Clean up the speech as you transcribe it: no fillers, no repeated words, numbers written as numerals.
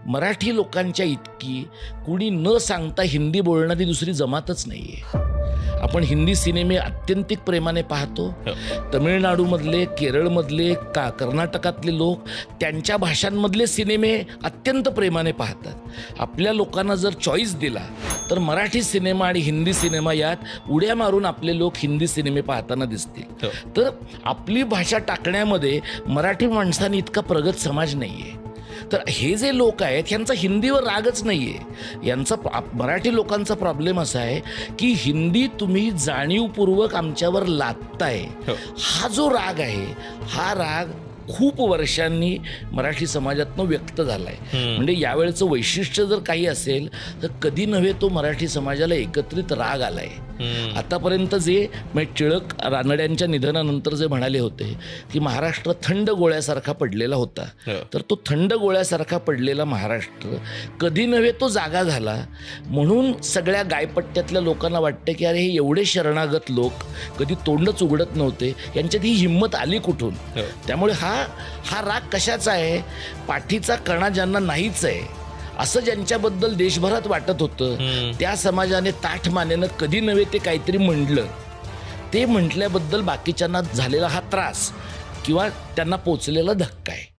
मराठी लोकांच्या इतकी कुणी न सांगता हिंदी बोलणारी दुसरी जमातच नाही आहे. आपण हिंदी सिनेमे अत्यंतिक प्रेमाने पाहतो. तमिळनाडूमधले, केरळमधले, कर्नाटकातले लोक त्यांच्या भाषांमधले सिनेमे अत्यंत प्रेमाने पाहतात. आपल्या लोकांना जर चॉईस दिला तर मराठी सिनेमा आणि हिंदी सिनेमा यात उड्या मारून आपले लोक हिंदी सिनेमे पाहताना दिसतील. तर आपली भाषा टाकण्यामध्ये मराठी माणसांनी इतका प्रगत समाज नाही आहे. तर हे जे लोक आहेत ह्यांचा हिंदीवर रागच नाही आहे. यांचा मराठी लोकांचा प्रॉब्लेम असा आहे की हिंदी तुम्ही जाणीवपूर्वक आमच्यावर लादताय. हा जो राग आहे हा राग खूप वर्षांनी मराठी समाजातनं व्यक्त झाला आहे. म्हणजे यावेळचं वैशिष्ट्य जर काही असेल तर कधी नव्हे तो मराठी समाजाला एकत्रित राग आला आहे. आतापर्यंत जे टिळक रानड्यांच्या निधनानंतर जे म्हणाले होते की महाराष्ट्र थंड गोळ्यासारखा पडलेला होता, तर तो थंड गोळ्यासारखा पडलेला महाराष्ट्र कधी नव्हे तो जागा झाला. म्हणून सगळ्या गायपट्ट्यातल्या लोकांना वाटतं की अरे हे एवढे शरणागत लोक कधी तोंडच उघडत नव्हते, यांच्यात ही हिंमत आली कुठून. त्यामुळे हा राग कशाचा आहे? पाठीचा कणा ज्यांना नाहीच आहे असं ज्यांच्याबद्दल देशभरात वाटत होतं त्या समाजाने ताठ मानेनं कधी नव्हे ते काहीतरी म्हटलं. ते म्हटल्याबद्दल बाकीच्यांना झालेला हा त्रास किंवा त्यांना पोचलेला धक्का आहे.